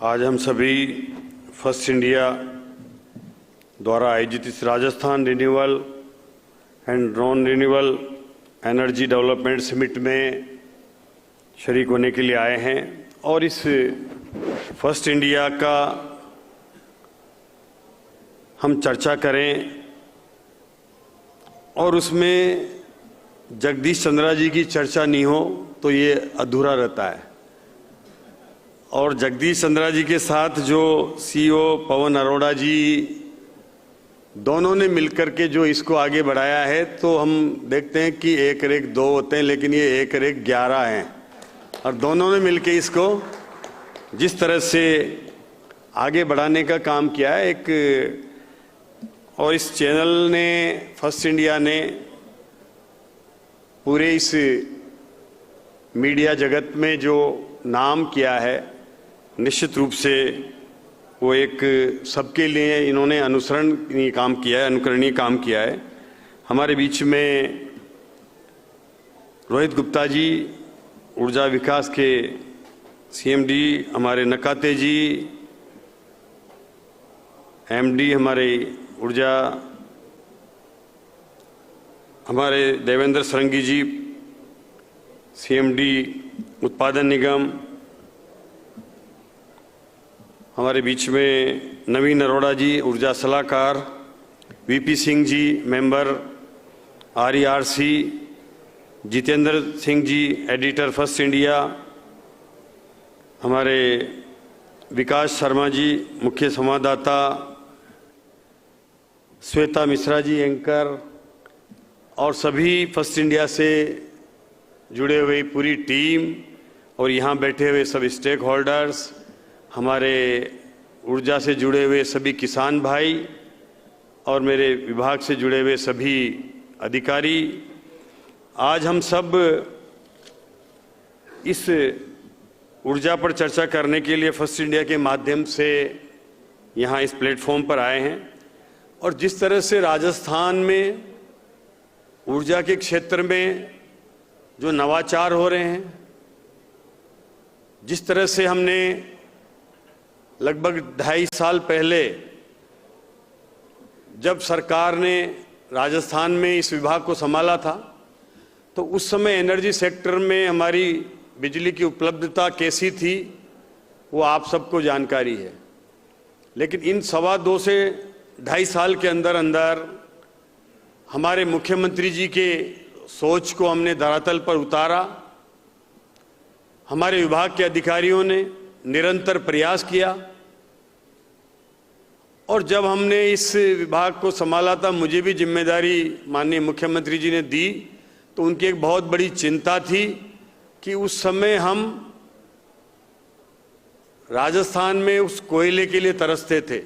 आज हम सभी फर्स्ट इंडिया द्वारा आयोजित इस Rajasthan renewable and non renewable energy development summit में शरीक होने के लिए आए हैं और इस फर्स्ट इंडिया का हम चर्चा करें और उसमें जगदीश चंद्रा जी की चर्चा नहीं हो तो ये अधूरा रहता है। और जगदीश चंद्रा जी के साथ जो सीईओ पवन अरोड़ा जी दोनों ने मिलकर के जो इसको आगे बढ़ाया है, तो हम देखते हैं कि 1-1 2 होते हैं, लेकिन ये 1-1 11 हैं और दोनों ने मिलकर इसको जिस तरह से आगे बढ़ाने का काम किया है और इस चैनल ने फर्स्ट इंडिया ने पूरे इस मीडिया जगत में जो नाम किया है, निश्चित रूप से वो एक सबके लिए इन्होंने अनुकरणीय काम किया है। हमारे बीच में रोहित गुप्ता जी ऊर्जा विकास के सीएमडी, हमारे नकाते जी एमडी हमारे ऊर्जा, हमारे देवेंद्र सरंगी जी सीएमडी उत्पादन निगम, हमारे बीच में नवीन अरोड़ा जी ऊर्जा सलाहकार, VP Singh ji member RERC, Jitendra Singh ji editor first India, हमारे विकास शर्मा जी मुख्य संवाददाता, श्वेता मिश्रा जी एंकर और सभी फर्स्ट इंडिया से जुड़े हुए पूरी टीम और यहाँ बैठे हुए सब स्टेक होल्डर्स, हमारे ऊर्जा से जुड़े हुए सभी किसान भाई और मेरे विभाग से जुड़े हुए सभी अधिकारी, आज हम सब इस ऊर्जा पर चर्चा करने के लिए फर्स्ट इंडिया के माध्यम से यहाँ इस प्लेटफॉर्म पर आए हैं। और जिस तरह से राजस्थान में ऊर्जा के क्षेत्र में जो नवाचार हो रहे हैं, जिस तरह से हमने लगभग 2.5 साल पहले जब सरकार ने राजस्थान में इस विभाग को संभाला था, तो उस समय एनर्जी सेक्टर में हमारी बिजली की उपलब्धता कैसी थी वो आप सबको जानकारी है। लेकिन इन 2.25 से 2.5 साल के अंदर अंदर हमारे मुख्यमंत्री जी के सोच को हमने धरातल पर उतारा। हमारे विभाग के अधिकारियों ने निरंतर प्रयास किया और जब हमने इस विभाग को संभाला था, मुझे भी जिम्मेदारी माननीय मुख्यमंत्री जी ने दी, तो उनकी एक बहुत बड़ी चिंता थी कि उस समय हम राजस्थान में उस कोयले के लिए तरसते थे।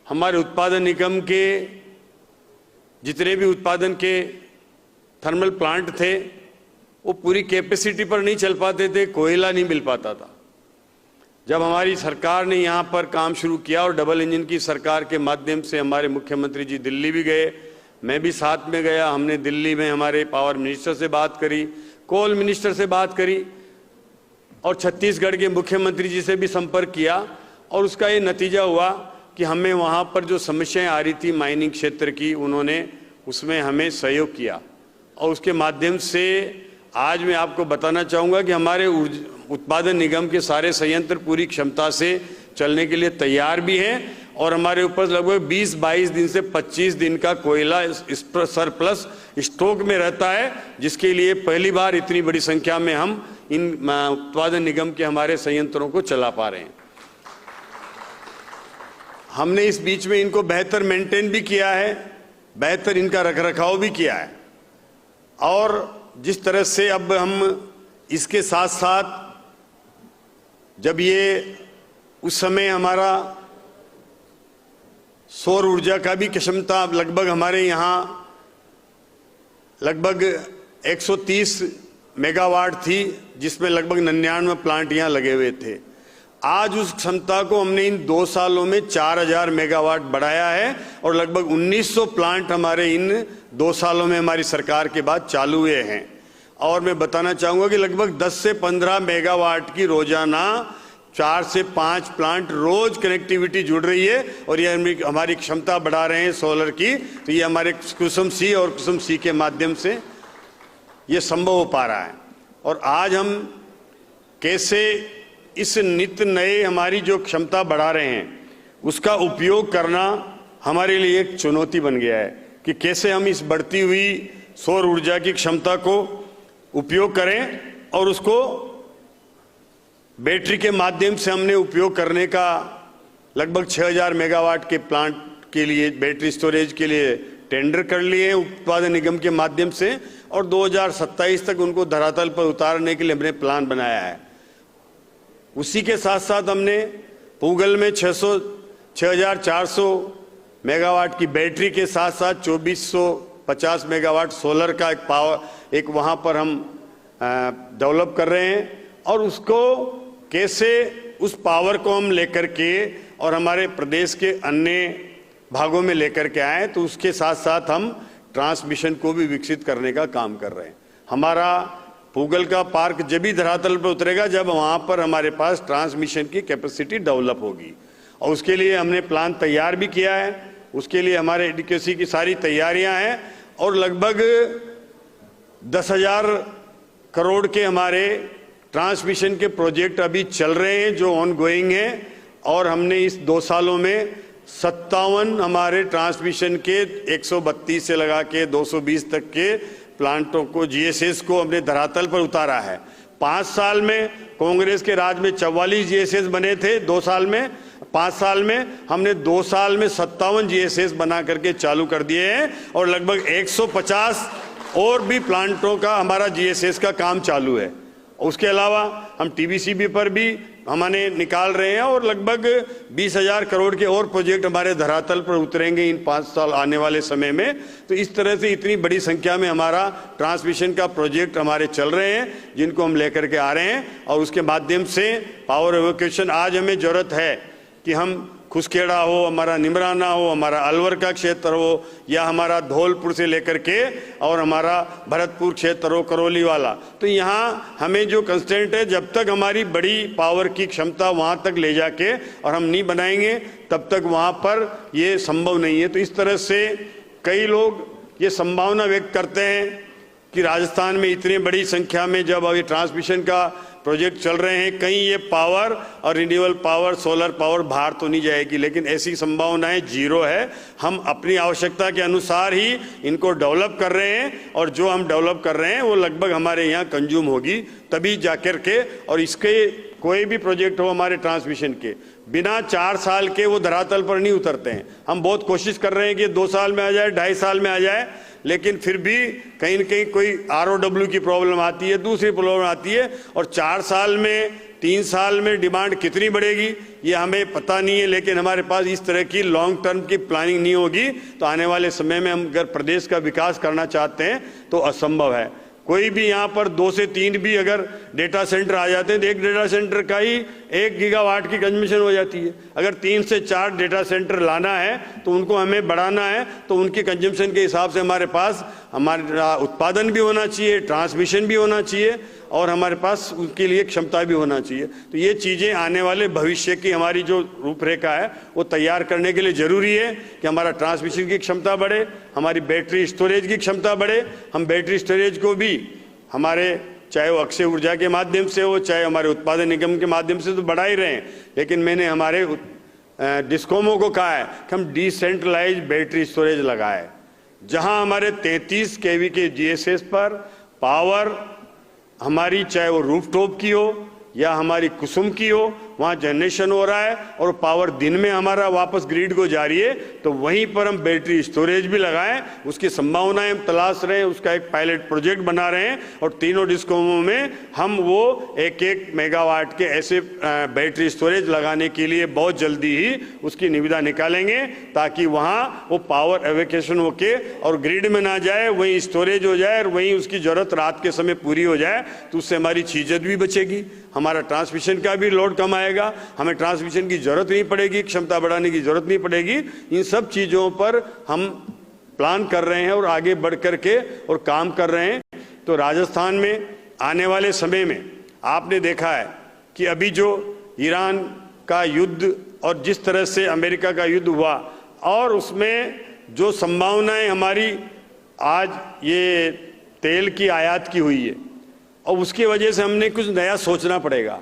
हमारे उत्पादन निगम के जितने भी उत्पादन के थर्मल प्लांट थे वो पूरी कैपेसिटी पर नहीं चल पाते थे, कोयला नहीं मिल पाता था। जब हमारी सरकार ने यहाँ पर काम शुरू किया और डबल इंजन की सरकार के माध्यम से हमारे मुख्यमंत्री जी दिल्ली भी गए, मैं भी साथ में गया, हमने दिल्ली में हमारे पावर मिनिस्टर से बात करी, कोल मिनिस्टर से बात करी और छत्तीसगढ़ के मुख्यमंत्री जी से भी संपर्क किया और उसका ये नतीजा हुआ कि हमें वहाँ पर जो समस्याएं आ रही थी माइनिंग क्षेत्र की, उन्होंने उसमें हमें सहयोग किया और उसके माध्यम से आज मैं आपको बताना चाहूँगा कि हमारे उत्पादन निगम के सारे संयंत्र पूरी क्षमता से चलने के लिए तैयार भी हैं और हमारे ऊपर लगभग 20-22 दिन से 25 दिन का कोयला सरप्लस स्टॉक में रहता है, जिसके लिए पहली बार इतनी बड़ी संख्या में हम इन उत्पादन निगम के हमारे संयंत्रों को चला पा रहे हैं। हमने इस बीच में इनको बेहतर मेंटेन भी किया है, बेहतर इनका रखरखाव भी किया है और जिस तरह से अब हम इसके साथ साथ जब ये उस समय हमारा सौर ऊर्जा का भी क्षमता लगभग हमारे यहाँ लगभग 130 मेगावाट थी, जिसमें लगभग 99 प्लांट यहाँ लगे हुए थे। आज उस क्षमता को हमने इन 2 सालों में 4000 मेगावाट बढ़ाया है और लगभग 1900 प्लांट हमारे इन 2 सालों में हमारी सरकार के बाद चालू हुए हैं। और मैं बताना चाहूँगा कि लगभग 10 से 15 मेगावाट की रोजाना 4 से 5 प्लांट रोज कनेक्टिविटी जुड़ रही है और ये हमारी क्षमता बढ़ा रहे हैं सोलर की। तो ये हमारे कुसुम सी और कुसुम सी के माध्यम से ये संभव हो पा रहा है। और आज हम कैसे इस नित्य नए हमारी जो क्षमता बढ़ा रहे हैं उसका उपयोग करना हमारे लिए एक चुनौती बन गया है कि कैसे हम इस बढ़ती हुई सौर ऊर्जा की क्षमता को उपयोग करें और उसको बैटरी के माध्यम से हमने उपयोग करने का लगभग 6000 मेगावाट के प्लांट के लिए बैटरी स्टोरेज के लिए टेंडर कर लिए हैं उत्पादन निगम के माध्यम से और 2027 तक उनको धरातल पर उतारने के लिए हमने प्लान बनाया है। उसी के साथ साथ हमने पूगल में 6400 मेगावाट की बैटरी के साथ साथ 2450 मेगावाट सोलर का एक वहाँ पर हम डेवलप कर रहे हैं और उसको कैसे उस पावर को हम लेकर के और हमारे प्रदेश के अन्य भागों में लेकर के आए, तो उसके साथ साथ हम ट्रांसमिशन को भी विकसित करने का काम कर रहे हैं। हमारा पूगल का पार्क जब भी धरातल पर उतरेगा जब वहाँ पर हमारे पास ट्रांसमिशन की कैपेसिटी डेवलप होगी और उसके लिए हमने प्लान तैयार भी किया है। उसके लिए हमारे एडीकेसी की सारी तैयारियां हैं और लगभग 10,000 करोड़ के हमारे ट्रांसमिशन के प्रोजेक्ट अभी चल रहे हैं जो ऑन गोइंग हैं और हमने इस 2 सालों में 57 हमारे ट्रांसमिशन के 132 से लगा के 220 तक के प्लांटों को जीएसएस को हमने धरातल पर उतारा है। 5 साल में कांग्रेस के राज में 44 जीएसएस बने थे 2 साल में। 5 साल में हमने 2 साल में 57 जीएसएस बना करके चालू कर दिए हैं और लगभग 150 और भी प्लांटों का हमारा जीएसएस का काम चालू है। उसके अलावा हम टीबीसीबी पर भी हमने निकाल रहे हैं और लगभग 20,000 करोड़ के और प्रोजेक्ट हमारे धरातल पर उतरेंगे इन 5 साल आने वाले समय में। तो इस तरह से इतनी बड़ी संख्या में हमारा ट्रांसमिशन का प्रोजेक्ट हमारे चल रहे हैं जिनको हम लेकर के आ रहे हैं और उसके माध्यम से पावर एवोक्यूएशन आज हमें जरूरत है कि हम खुसखेड़ा हो, हमारा निमराना हो, हमारा अलवर का क्षेत्र हो या हमारा धौलपुर से लेकर के और हमारा भरतपुर क्षेत्र हो, करौली वाला, तो यहाँ हमें जो कंस्टेंट है जब तक हमारी बड़ी पावर की क्षमता वहाँ तक ले जाके और हम नहीं बनाएंगे तब तक वहाँ पर ये संभव नहीं है। तो इस तरह से कई लोग ये संभावना व्यक्त करते हैं कि राजस्थान में इतनी बड़ी संख्या में जब अभी ट्रांसमिशन का प्रोजेक्ट चल रहे हैं कहीं ये पावर और रिन्यूएबल पावर सोलर पावर बाहर तो नहीं जाएगी, लेकिन ऐसी संभावनाएं जीरो है। हम अपनी आवश्यकता के अनुसार ही इनको डेवलप कर रहे हैं और जो हम डेवलप कर रहे हैं वो लगभग हमारे यहाँ कंज्यूम होगी तभी जाकर के। और इसके कोई भी प्रोजेक्ट हो हमारे ट्रांसमिशन के बिना 4 साल के वो धरातल पर नहीं उतरते हैं। हम बहुत कोशिश कर रहे हैं कि 2 साल में आ जाए, 2.5 साल में आ जाए, लेकिन फिर भी कहीं न कहीं कोई ROW की प्रॉब्लम आती है, दूसरी प्रॉब्लम आती है और 4 साल में 3 साल में डिमांड कितनी बढ़ेगी ये हमें पता नहीं है। लेकिन हमारे पास इस तरह की लॉन्ग टर्म की प्लानिंग नहीं होगी तो आने वाले समय में हम अगर प्रदेश का विकास करना चाहते हैं तो असंभव है। कोई भी यहाँ पर 2 से 3 भी अगर डेटा सेंटर आ जाते हैं तो एक डेटा सेंटर का ही 1 गीगावाट की कंजम्पशन हो जाती है। अगर 3 से 4 डेटा सेंटर लाना है तो उनको हमें बढ़ाना है तो उनकी कंजम्पशन के हिसाब से हमारे पास हमारा उत्पादन भी होना चाहिए, ट्रांसमिशन भी होना चाहिए और हमारे पास उनके लिए क्षमता भी होना चाहिए। तो ये चीज़ें आने वाले भविष्य की हमारी जो रूपरेखा है वो तैयार करने के लिए ज़रूरी है कि हमारा ट्रांसमिशन की क्षमता बढ़े, हमारी बैटरी स्टोरेज की क्षमता बढ़े। हम बैटरी स्टोरेज को भी हमारे चाहे वो अक्षय ऊर्जा के माध्यम से हो चाहे हमारे उत्पादन निगम के माध्यम से तो बढ़ा ही रहे हैं, लेकिन मैंने हमारे डिस्कोमों को कहा है कि हम डिसेंट्रलाइज बैटरी स्टोरेज लगाए जहां हमारे 33 kV के जीएसएस पर पावर हमारी चाहे वो रूफटॉप की हो या हमारी कुसुम की हो वहाँ जनरेशन हो रहा है और पावर दिन में हमारा वापस ग्रिड को जा रही है तो वहीं पर हम बैटरी स्टोरेज भी लगाएं। उसकी संभावनाएं हम तलाश रहे हैं, उसका एक पायलट प्रोजेक्ट बना रहे हैं और तीनों डिस्कोमों में हम वो 1-1 मेगावाट के ऐसे बैटरी स्टोरेज लगाने के लिए बहुत जल्दी ही उसकी निविदा निकालेंगे ताकि वहाँ वो पावर एवोक्यूएशन होके और ग्रिड में ना जाए, वहीं स्टोरेज हो जाए और वहीं उसकी जरूरत रात के समय पूरी हो जाए। तो उससे हमारी चीज़त भी बचेगी, हमारा ट्रांसमिशन का भी लोड कम आएगा, हमें ट्रांसमिशन की जरूरत नहीं पड़ेगी, क्षमता बढ़ाने की जरूरत नहीं पड़ेगी। इन सब चीज़ों पर हम प्लान कर रहे हैं और आगे बढ़ करके और काम कर रहे हैं। तो राजस्थान में आने वाले समय में आपने देखा है कि अभी जो ईरान का युद्ध और जिस तरह से अमेरिका का युद्ध हुआ और उसमें जो संभावनाएं हमारी आज ये तेल की आयात की हुई है और उसकी वजह से हमने कुछ नया सोचना पड़ेगा।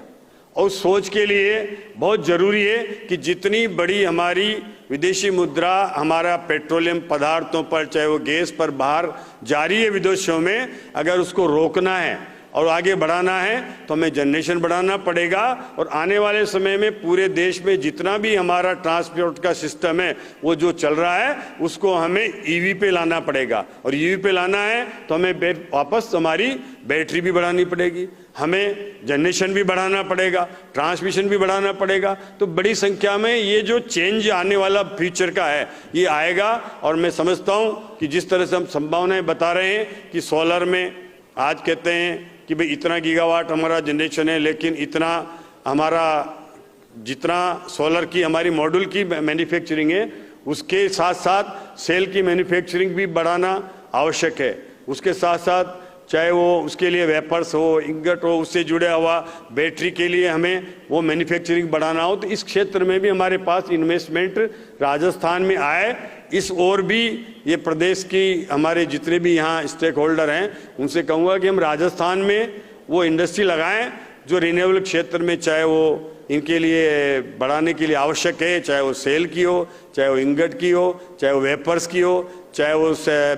और उस सोच के लिए बहुत ज़रूरी है कि जितनी बड़ी हमारी विदेशी मुद्रा हमारा पेट्रोलियम पदार्थों पर, चाहे वो गैस पर बाहर जारी है विदेशों में, अगर उसको रोकना है और आगे बढ़ाना है तो हमें जनरेशन बढ़ाना पड़ेगा। और आने वाले समय में पूरे देश में जितना भी हमारा ट्रांसपोर्ट का सिस्टम है वो जो चल रहा है उसको हमें ईवी पे लाना पड़ेगा। और ईवी पे लाना है तो हमें वापस हमारी बैटरी भी बढ़ानी पड़ेगी, हमें जनरेशन भी बढ़ाना पड़ेगा, ट्रांसमिशन भी बढ़ाना पड़ेगा। तो बड़ी संख्या में ये जो चेंज आने वाला फ्यूचर का है ये आएगा। और मैं समझता हूँ कि जिस तरह से हम संभावनाएं बता रहे हैं कि सोलर में आज कहते हैं कि भाई इतना गीगावाट हमारा जनरेशन है, लेकिन इतना हमारा जितना सोलर की हमारी मॉड्यूल की मैन्युफैक्चरिंग है उसके साथ साथ सेल की मैन्युफैक्चरिंग भी बढ़ाना आवश्यक है। उसके साथ साथ चाहे वो उसके लिए वेपर्स हो, इंगट हो, उससे जुड़े हुआ बैटरी के लिए हमें वो मैन्युफैक्चरिंग बढ़ाना हो, तो इस क्षेत्र में भी हमारे पास इन्वेस्टमेंट राजस्थान में आए। इस ओर भी ये प्रदेश की हमारे जितने भी यहाँ स्टेक होल्डर हैं उनसे कहूँगा कि हम राजस्थान में वो इंडस्ट्री लगाएं जो रिन्यूएबल क्षेत्र में, चाहे वो इनके लिए बढ़ाने के लिए आवश्यक है, चाहे वो सेल की हो, चाहे वो इंगट की हो, चाहे वो वेपर्स की हो, चाहे वो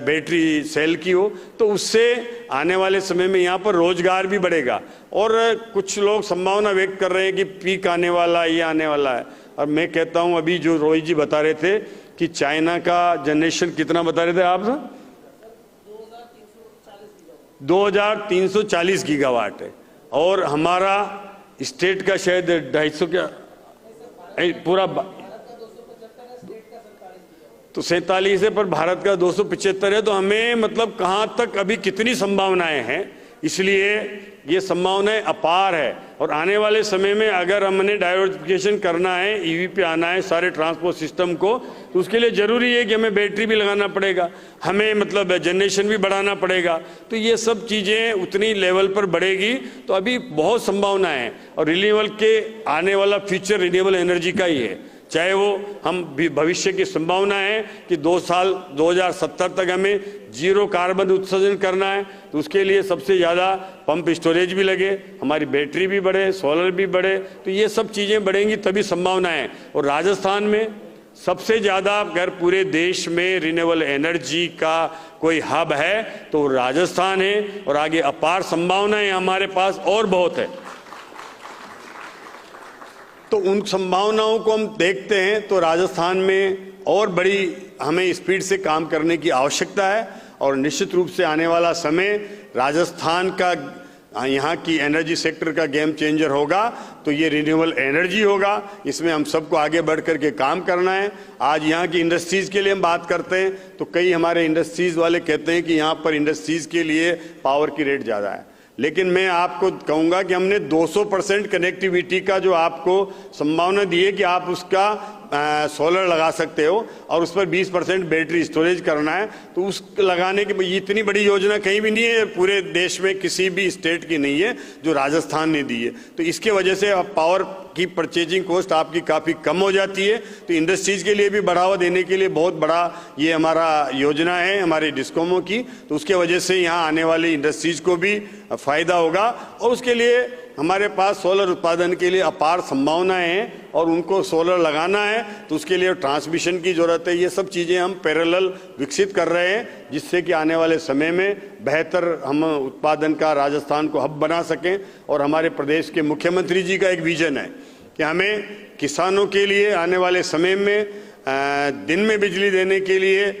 बैटरी सेल की हो, तो उससे आने वाले समय में यहाँ पर रोजगार भी बढ़ेगा। और कुछ लोग संभावना व्यक्त कर रहे हैं कि पीक आने वाला है, ये आने वाला है। और मैं कहता हूँ अभी जो रोहित जी बता रहे थे कि चाइना का जनरेशन कितना बता रहे थे आप सर, 2340 गीगावाट है और हमारा स्टेट का शायद 250 क्या पूरा तो 47 है, पर भारत का 275 है। तो हमें मतलब कहाँ तक अभी कितनी संभावनाएं हैं, इसलिए ये संभावनाएं अपार है। और आने वाले समय में अगर हमने डाइवर्सिफिकेशन करना है, ईवी पे आना है सारे ट्रांसपोर्ट सिस्टम को, तो उसके लिए ज़रूरी है कि हमें बैटरी भी लगाना पड़ेगा, हमें मतलब जनरेशन भी बढ़ाना पड़ेगा। तो ये सब चीज़ें उतनी लेवल पर बढ़ेगी। तो अभी बहुत संभावनाएं हैं और रिन्यूएबल के आने वाला फ्यूचर रिन्यूएबल एनर्जी का ही है। चाहे वो हम भविष्य की संभावना है कि 2 साल 2070 तक हमें जीरो कार्बन उत्सर्जन करना है, तो उसके लिए सबसे ज़्यादा पंप स्टोरेज भी लगे, हमारी बैटरी भी बढ़े, सोलर भी बढ़े। तो ये सब चीज़ें बढ़ेंगी तभी संभावना है। और राजस्थान में सबसे ज़्यादा अगर पूरे देश में रिन्यूएबल एनर्जी का कोई हब है तो राजस्थान है। और आगे अपार संभावनाएं हमारे पास और बहुत है। तो उन संभावनाओं को हम देखते हैं तो राजस्थान में और बड़ी हमें स्पीड से काम करने की आवश्यकता है। और निश्चित रूप से आने वाला समय राजस्थान का यहाँ की एनर्जी सेक्टर का गेम चेंजर होगा। तो ये रिन्यूएबल एनर्जी होगा, इसमें हम सबको आगे बढ़ करके काम करना है। आज यहाँ की इंडस्ट्रीज़ के लिए हम बात करते हैं तो कई हमारे इंडस्ट्रीज़ वाले कहते हैं कि यहाँ पर इंडस्ट्रीज़ के लिए पावर की रेट ज़्यादा है, लेकिन मैं आपको कहूँगा कि हमने 200% कनेक्टिविटी का जो आपको संभावना दी है कि आप उसका सोलर लगा सकते हो और उस पर 20% बैटरी स्टोरेज करना है, तो उस लगाने की इतनी बड़ी योजना कहीं भी नहीं है, पूरे देश में किसी भी स्टेट की नहीं है जो राजस्थान ने दी है। तो इसके वजह से अब पावर की परचेजिंग कॉस्ट आपकी काफ़ी कम हो जाती है। तो इंडस्ट्रीज़ के लिए भी बढ़ावा देने के लिए बहुत बड़ा ये हमारा योजना है हमारे डिस्कोमों की। तो उसके वजह से यहाँ आने वाली इंडस्ट्रीज़ को भी फ़ायदा होगा और उसके लिए हमारे पास सोलर उत्पादन के लिए अपार संभावनाएं हैं और उनको सोलर लगाना है तो उसके लिए ट्रांसमिशन की ज़रूरत है। ये सब चीज़ें हम पैरेलल विकसित कर रहे हैं जिससे कि आने वाले समय में बेहतर हम उत्पादन का राजस्थान को हब बना सकें। और हमारे प्रदेश के मुख्यमंत्री जी का एक विजन है कि हमें किसानों के लिए आने वाले समय में दिन में बिजली देने के लिए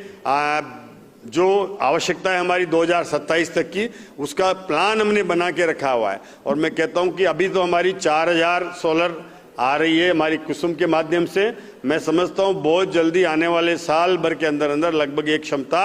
जो आवश्यकता है हमारी 2027 तक की, उसका प्लान हमने बना के रखा हुआ है। और मैं कहता हूं कि अभी तो हमारी 4000 सोलर आ रही है हमारी कुसुम के माध्यम से। मैं समझता हूं बहुत जल्दी आने वाले साल भर के अंदर अंदर लगभग एक क्षमता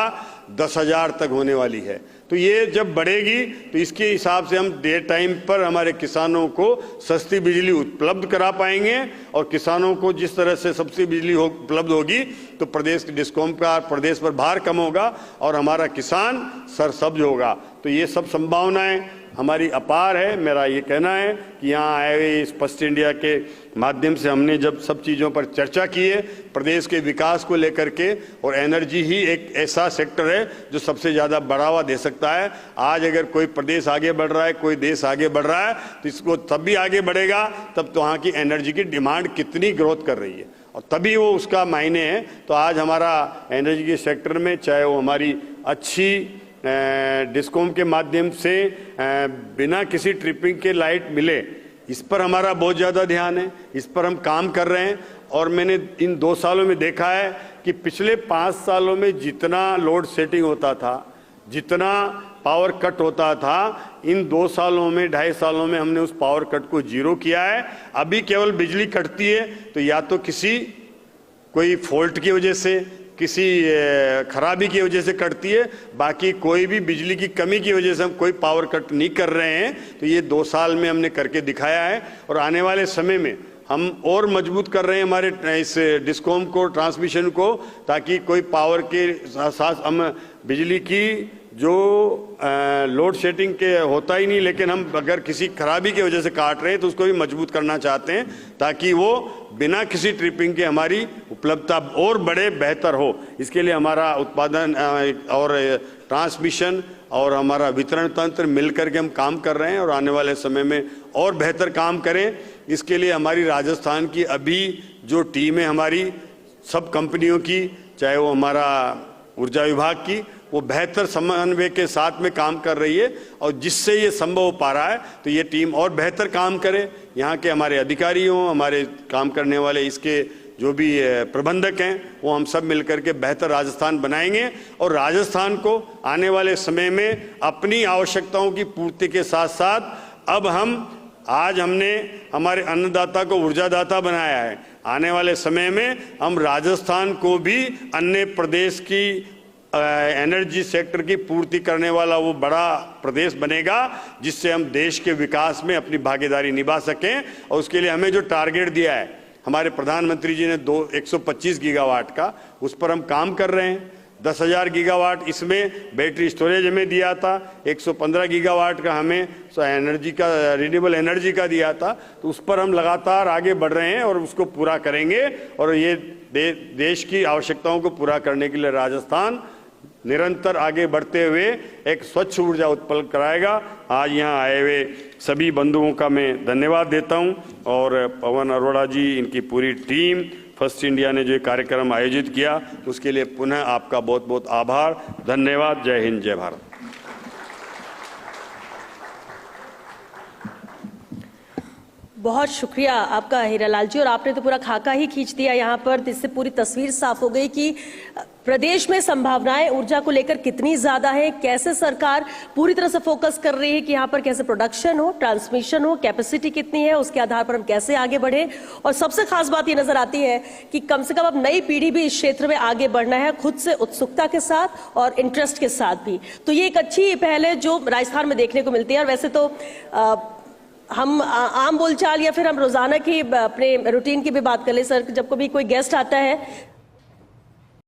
10,000 तक होने वाली है। तो ये जब बढ़ेगी तो इसके हिसाब से हम डे टाइम पर हमारे किसानों को सस्ती बिजली उपलब्ध करा पाएंगे। और किसानों को जिस तरह से सस्ती बिजली उपलब्ध होगी तो प्रदेश के डिस्कॉम का प्रदेश पर भार कम होगा और हमारा किसान सरसब्ज होगा। तो ये सब संभावनाएं हमारी अपार है। मेरा ये कहना है कि यहाँ आए हुए स्पष्ट इंडिया के माध्यम से हमने जब सब चीज़ों पर चर्चा की है, प्रदेश के विकास को लेकर के, और एनर्जी ही एक ऐसा सेक्टर है जो सबसे ज़्यादा बढ़ावा दे सकता है। आज अगर कोई प्रदेश आगे बढ़ रहा है, कोई देश आगे बढ़ रहा है, तो इसको तब भी आगे बढ़ेगा तब तो वहाँ की एनर्जी की डिमांड कितनी ग्रोथ कर रही है और तभी वो उसका मायने है। तो आज हमारा एनर्जी के सेक्टर में, चाहे वो हमारी अच्छी डिस्कॉम के माध्यम से बिना किसी ट्रिपिंग के लाइट मिले, इस पर हमारा बहुत ज़्यादा ध्यान है, इस पर हम काम कर रहे हैं। और मैंने इन 2 सालों में देखा है कि पिछले 5 सालों में जितना लोड सेटिंग होता था, जितना पावर कट होता था, इन 2 सालों में, 2.5 सालों में हमने उस पावर कट को जीरो किया है। अभी केवल बिजली कटती है तो या तो कोई फॉल्ट की वजह से, किसी खराबी की वजह से कटती है, बाकी कोई भी बिजली की कमी की वजह से हम कोई पावर कट नहीं कर रहे हैं। तो ये 2 साल में हमने करके दिखाया है और आने वाले समय में हम और मजबूत कर रहे हैं हमारे इस डिस्कॉम को, ट्रांसमिशन को, ताकि कोई पावर के साथ हम बिजली की जो लोड शेडिंग के होता ही नहीं, लेकिन हम अगर किसी खराबी की वजह से काट रहे हैं तो उसको भी मजबूत करना चाहते हैं ताकि वो बिना किसी ट्रिपिंग के हमारी उपलब्धता और बड़े बेहतर हो। इसके लिए हमारा उत्पादन और ट्रांसमिशन और हमारा वितरण तंत्र मिलकर के हम काम कर रहे हैं और आने वाले समय में और बेहतर काम करें। इसके लिए हमारी राजस्थान की अभी जो टीम है हमारी सब कंपनियों की, चाहे वो हमारा ऊर्जा विभाग की, वो बेहतर समन्वय के साथ में काम कर रही है और जिससे ये संभव हो पा रहा है। तो ये टीम और बेहतर काम करे, यहाँ के हमारे अधिकारी हों, हमारे काम करने वाले इसके जो भी प्रबंधक हैं, वो हम सब मिलकर के बेहतर राजस्थान बनाएंगे और राजस्थान को आने वाले समय में अपनी आवश्यकताओं की पूर्ति के साथ साथ अब आज हमने हमारे अन्नदाता को ऊर्जादाता बनाया है। आने वाले समय में हम राजस्थान को भी अन्य प्रदेश की एनर्जी सेक्टर की पूर्ति करने वाला वो बड़ा प्रदेश बनेगा, जिससे हम देश के विकास में अपनी भागीदारी निभा सकें। और उसके लिए हमें जो टारगेट दिया है हमारे प्रधानमंत्री जी ने 125 गीगावाट का, उस पर हम काम कर रहे हैं। 10,000 गीगावाट इसमें बैटरी स्टोरेज हमें दिया था, 115 गीगावाट का हमें एनर्जी का, रिन्यूएबल एनर्जी का दिया था। तो उस पर हम लगातार आगे बढ़ रहे हैं और उसको पूरा करेंगे और ये देश की आवश्यकताओं को पूरा करने के लिए राजस्थान निरंतर आगे बढ़ते हुए एक स्वच्छ ऊर्जा उत्पन्न कराएगा। आज यहाँ आए हुए सभी बंधुओं का मैं धन्यवाद देता हूँ और पवन अरोड़ा जी, इनकी पूरी टीम, फर्स्ट इंडिया ने जो कार्यक्रम आयोजित किया उसके लिए पुनः आपका बहुत बहुत आभार, धन्यवाद। जय हिंद, जय भारत। बहुत शुक्रिया आपका हीरालाल जी, और आपने तो पूरा खाका ही खींच दिया यहाँ पर, जिससे पूरी तस्वीर साफ हो गई कि प्रदेश में संभावनाएं ऊर्जा को लेकर कितनी ज्यादा है, कैसे सरकार पूरी तरह से फोकस कर रही है कि यहाँ पर कैसे प्रोडक्शन हो, ट्रांसमिशन हो, कैपेसिटी कितनी है, उसके आधार पर हम कैसे आगे बढ़े। और सबसे खास बात ये नजर आती है कि कम से कम अब नई पीढ़ी भी इस क्षेत्र में आगे बढ़ना है, खुद से उत्सुकता के साथ और इंटरेस्ट के साथ भी। तो ये एक अच्छी पहल है जो राजस्थान में देखने को मिलती है। और वैसे तो हम आम बोलचाल या फिर हम रोजाना की अपने रूटीन की भी बात कर ले सर, जब कभी कोई गेस्ट आता है